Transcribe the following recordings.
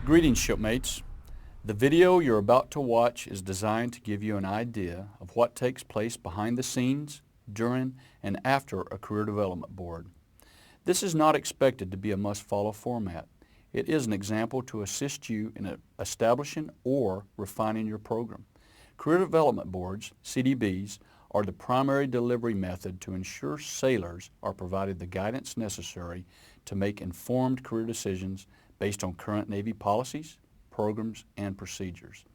Greetings, shipmates. The video you're about to watch is designed to give you an idea of what takes place behind the scenes, during, and after a career development board. This is not expected to be a must-follow format. It is an example to assist you in establishing or refining your program. Career development boards, CDBs, are the primary delivery method to ensure sailors are provided the guidance necessary to make informed career decisions based on current Navy policies, programs, and procedures.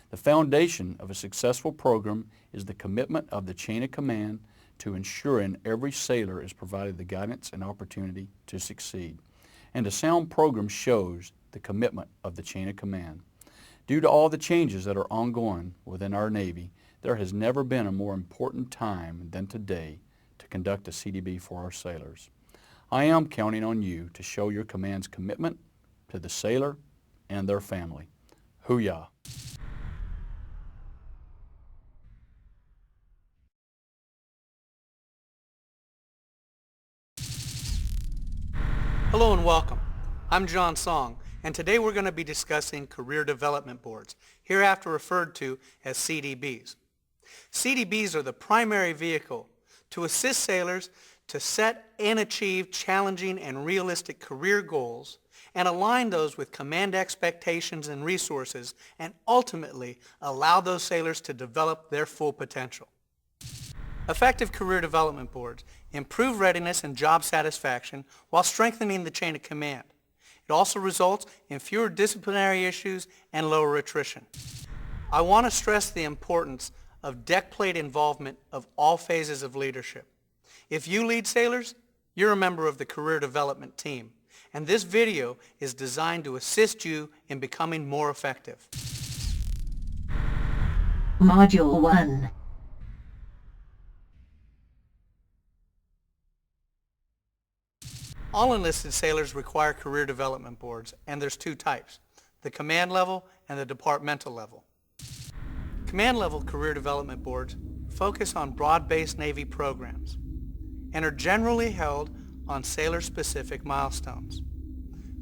The foundation of a successful program is the commitment of the chain of command to ensuring every sailor is provided the guidance and opportunity to succeed. And a sound program shows the commitment of the chain of command. Due to all the changes that are ongoing within our Navy, there has never been a more important time than today to conduct a CDB for our sailors. I am counting on you to show your command's commitment to the sailor and their family. Hoo-yah! Hello and welcome. I'm John Song, and today we're going to be discussing career development boards, hereafter referred to as CDBs. CDBs are the primary vehicle to assist sailors to set and achieve challenging and realistic career goals and align those with command expectations and resources, and ultimately allow those sailors to develop their full potential. Effective career development boards improve readiness and job satisfaction while strengthening the chain of command. It also results in fewer disciplinary issues and lower attrition. I want to stress the importance of deck plate involvement of all phases of leadership. If you lead sailors, you're a member of the career development team, and this video is designed to assist you in becoming more effective. Module 1. All enlisted sailors require career development boards, and there's two types, the command level and the departmental level. Command level career development boards focus on broad-based Navy programs and are generally held on sailor-specific milestones.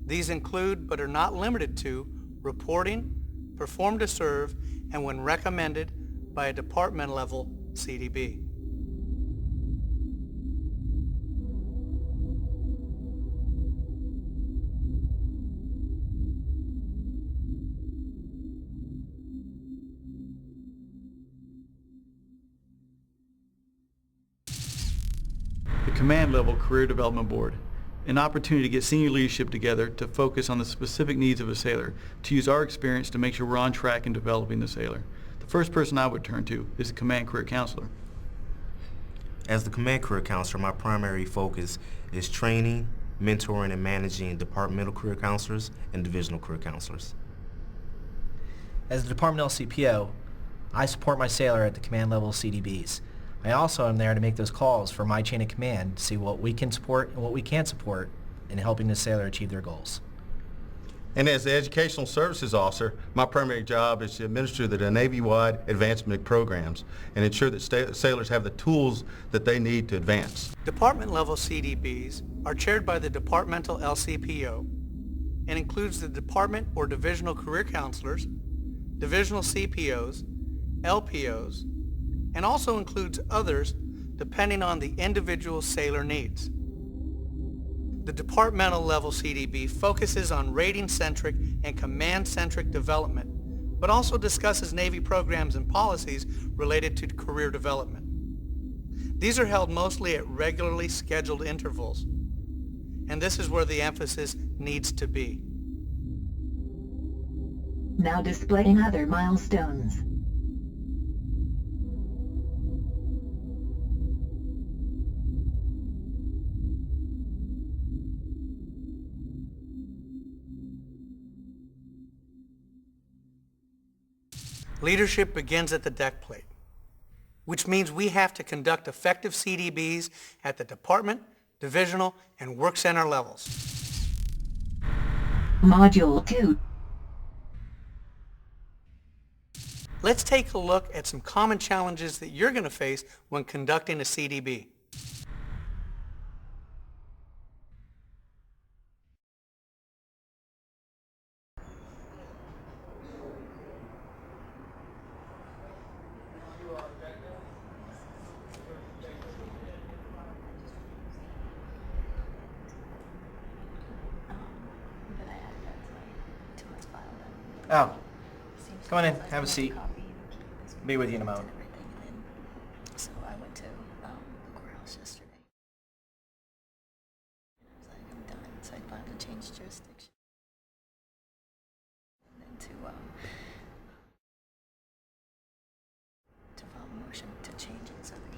These include, but are not limited to, reporting, perform to serve, and when recommended by a department level CDB. The Command Level Career Development Board, an opportunity to get senior leadership together to focus on the specific needs of a sailor, to use our experience to make sure we're on track in developing the sailor. The first person I would turn to is the Command Career Counselor. As the Command Career Counselor, my primary focus is training, mentoring, and managing departmental career counselors and divisional career counselors. As the departmental CPO, I support my sailor at the command level CDBs. I also am there to make those calls for my chain of command to see what we can support and what we can't support in helping the sailor achieve their goals. And as the Educational Services Officer, my primary job is to administer the Navy-wide advancement programs and ensure that sailors have the tools that they need to advance. Department level CDBs are chaired by the departmental LCPO and includes the department or divisional career counselors, divisional CPOs, LPOs, and also includes others depending on the individual sailor needs. The departmental level CDB focuses on rating-centric and command-centric development, but also discusses Navy programs and policies related to career development. These are held mostly at regularly scheduled intervals, and this is where the emphasis needs to be. Now displaying other milestones. Leadership begins at the deck plate, which means we have to conduct effective CDBs at the department, divisional, and work center levels. Module 2. Let's take a look at some common challenges that you're going to face when conducting a CDB. Oh, come on in, have a seat. Be with you in a moment. So I went to the courthouse yesterday. I was like, I'm done. So I filed to change jurisdiction. And then to file a motion to change it so that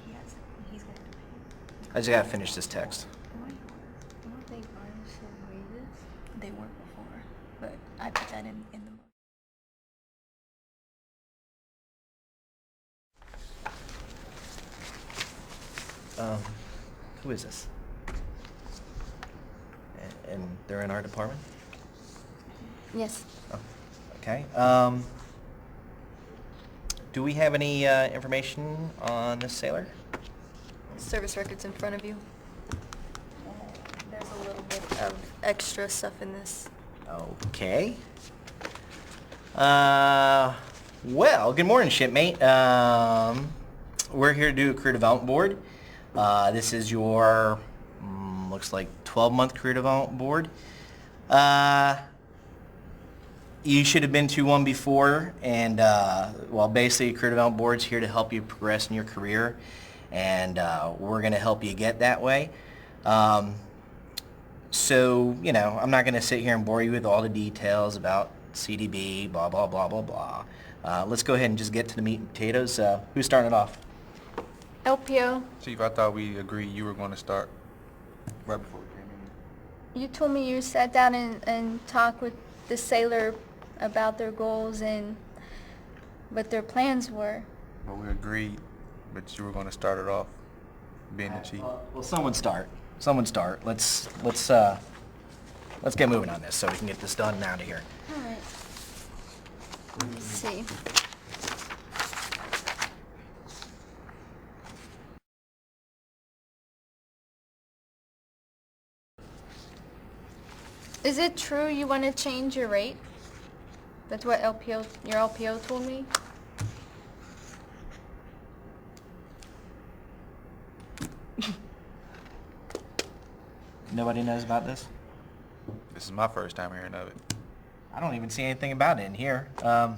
he's going to pay. I just gotta finish this text. Weren't they garnished wages? They weren't before, but I put that in the motion. Who is this? And they're in our department? Yes. Oh, okay. Do we have any information on this sailor? Service records in front of you. There's a little bit of extra stuff in this. Okay. Well, good morning, shipmate. We're here to do a career development board. This is your, looks like 12-month career development board. You should have been to one before, and well, basically, career development board's here to help you progress in your career, and we're going to help you get that way. So, you know, I'm not going to sit here and bore you with all the details about CDB, blah, blah, blah, blah, blah. Let's go ahead and just get to the meat and potatoes. Who's starting it off? LPO, Chief, I thought we agreed you were going to start right before we came in. you told me you sat down and talked with the sailor about their goals and what their plans were. But we agreed, but you were going to start it off, being the chief. Well, someone start. Someone start. Let's get moving on this so we can get this done and out of here. All right. Let's see. Is it true you want to change your rate? That's what your LPO told me? Nobody knows about this? This is my first time hearing of it. I don't even see anything about it in here. All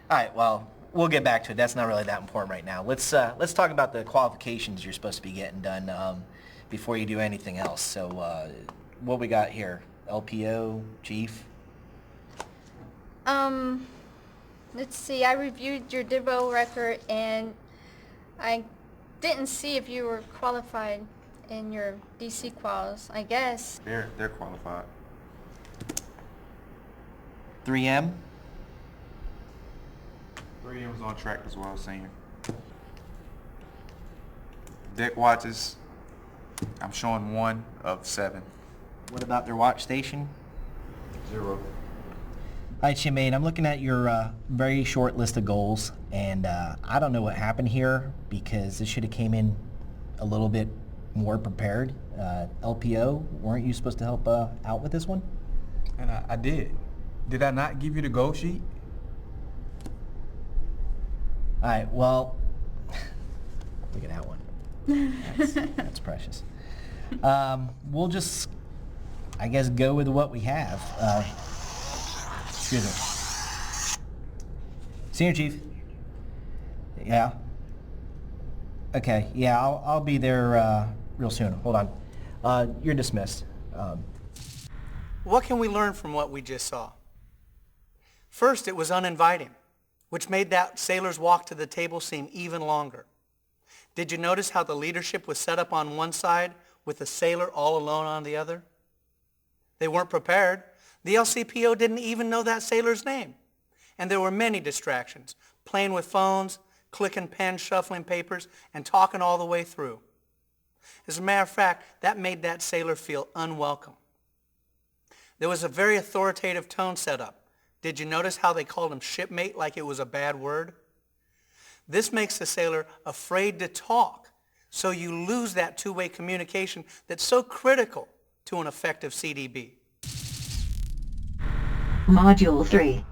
right, well, we'll get back to it. That's not really that important right now. Let's talk about the qualifications you're supposed to be getting done before you do anything else. So, what we got here? LPO, chief? Let's see. I reviewed your Devo record and I didn't see if you were qualified in your DC quals, I guess. They're qualified. 3M? 3M was on track as well, senior. Deck watches, I'm showing 1 of 7. What about their watch station? 0. All right, Shimane, I'm looking at your very short list of goals, and I don't know what happened here because this should have came in a little bit more prepared. LPO, weren't you supposed to help out with this one? And I did. Did I not give you the goal sheet? All right, well, look at that one. That's precious. We'll just, I guess, go with what we have. Excuse me. Senior Chief. Yeah. Okay. Yeah, I'll be there real soon. Hold on. You're dismissed. What can we learn from what we just saw? First, it was uninviting, which made that sailor's walk to the table seem even longer. Did you notice how the leadership was set up on one side with the sailor all alone on the other? They weren't prepared. The LCPO didn't even know that sailor's name. And there were many distractions, playing with phones, clicking pens, shuffling papers, and talking all the way through. As a matter of fact, that made that sailor feel unwelcome. There was a very authoritative tone set up. Did you notice how they called him shipmate like it was a bad word? This makes the sailor afraid to talk, so you lose that two-way communication that's so critical to an effective CDB. Module 3.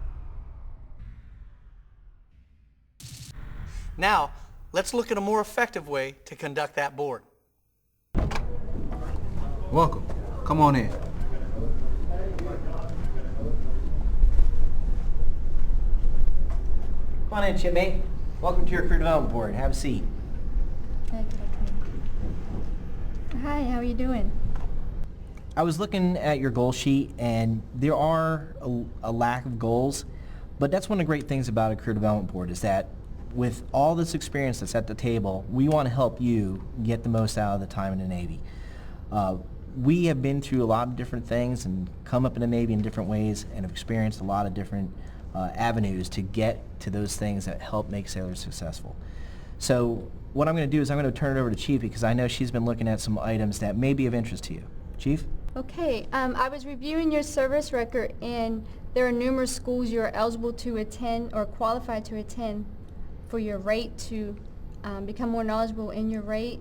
Now, let's look at a more effective way to conduct that board. Welcome. Come on in. Come on in, shipmate. Welcome to your career development board. Have a seat. Hi, how are you doing? I was looking at your goal sheet, and there are a lack of goals, but that's one of the great things about a career development board is that with all this experience that's at the table, we want to help you get the most out of the time in the Navy. We have been through a lot of different things and come up in the Navy in different ways and have experienced a lot of different avenues to get to those things that help make sailors successful. So what I'm going to do is I'm going to turn it over to Chief because I know she's been looking at some items that may be of interest to you. Chief? Okay, I was reviewing your service record, and there are numerous schools you're eligible to attend or qualified to attend for your rate to become more knowledgeable in your rate.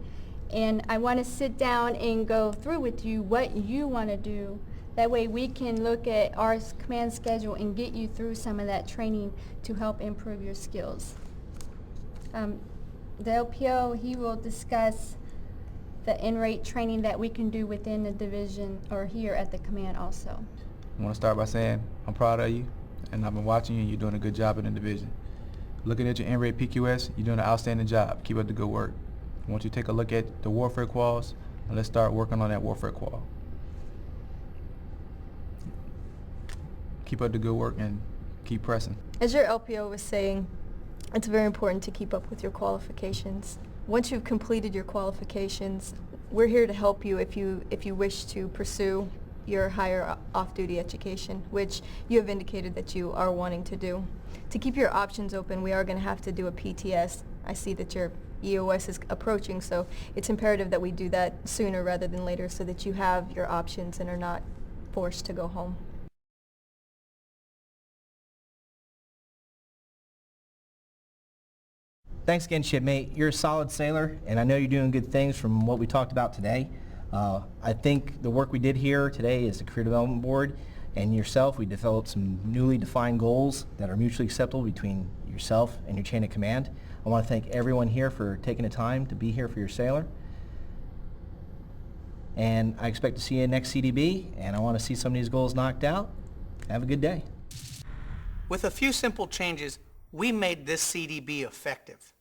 And I want to sit down and go through with you what you want to do. That way we can look at our command schedule and get you through some of that training to help improve your skills. The LPO, he will discuss the in-rate training that we can do within the division or here at the command also. I want to start by saying I'm proud of you, and I've been watching you, and you're doing a good job in the division. Looking at your in-rate PQS, you're doing an outstanding job. Keep up the good work. I want you to take a look at the warfare quals, and let's start working on that warfare qual. Keep up the good work and keep pressing. As your LPO was saying, it's very important to keep up with your qualifications. Once you've completed your qualifications, we're here to help you if you wish to pursue your higher off-duty education, which you have indicated that you are wanting to do. To keep your options open, we are going to have to do a PTS. I see that your EOS is approaching, so it's imperative that we do that sooner rather than later so that you have your options and are not forced to go home. Thanks again, shipmate. You're a solid sailor, and I know you're doing good things from what we talked about today. I think the work we did here today as the Career Development Board and yourself, we developed some newly defined goals that are mutually acceptable between yourself and your chain of command. I want to thank everyone here for taking the time to be here for your sailor. And I expect to see you next CDB, and I want to see some of these goals knocked out. Have a good day. With a few simple changes, we made this CDB effective.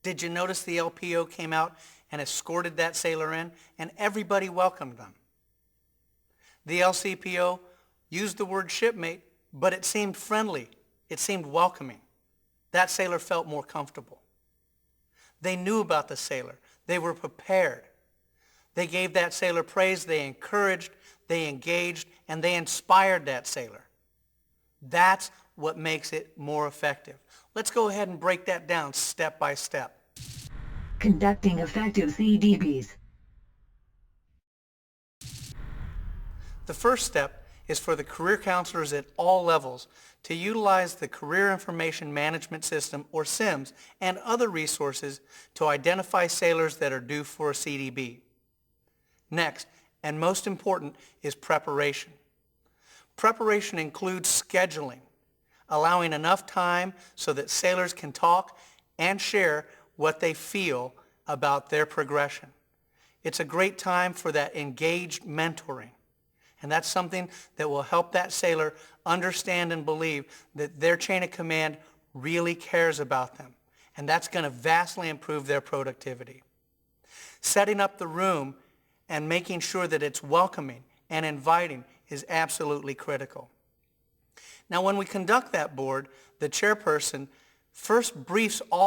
Did you notice the LPO came out and escorted that sailor in, and everybody welcomed them? The LCPO used the word shipmate, but it seemed friendly. It seemed welcoming. That sailor felt more comfortable. They knew about the sailor. They were prepared. They gave that sailor praise. They encouraged, they engaged, and they inspired that sailor. That's what makes it more effective. Let's go ahead and break that down step by step. Conducting effective CDBs. The first step is for the career counselors at all levels to utilize the Career Information Management System, or CIMS, and other resources to identify sailors that are due for a CDB. Next, and most important, is preparation. Preparation includes scheduling, allowing enough time so that sailors can talk and share what they feel about their progression. It's a great time for that engaged mentoring. And that's something that will help that sailor understand and believe that their chain of command really cares about them. And that's going to vastly improve their productivity. Setting up the room and making sure that it's welcoming and inviting is absolutely critical. Now, when we conduct that board, the chairperson first briefs all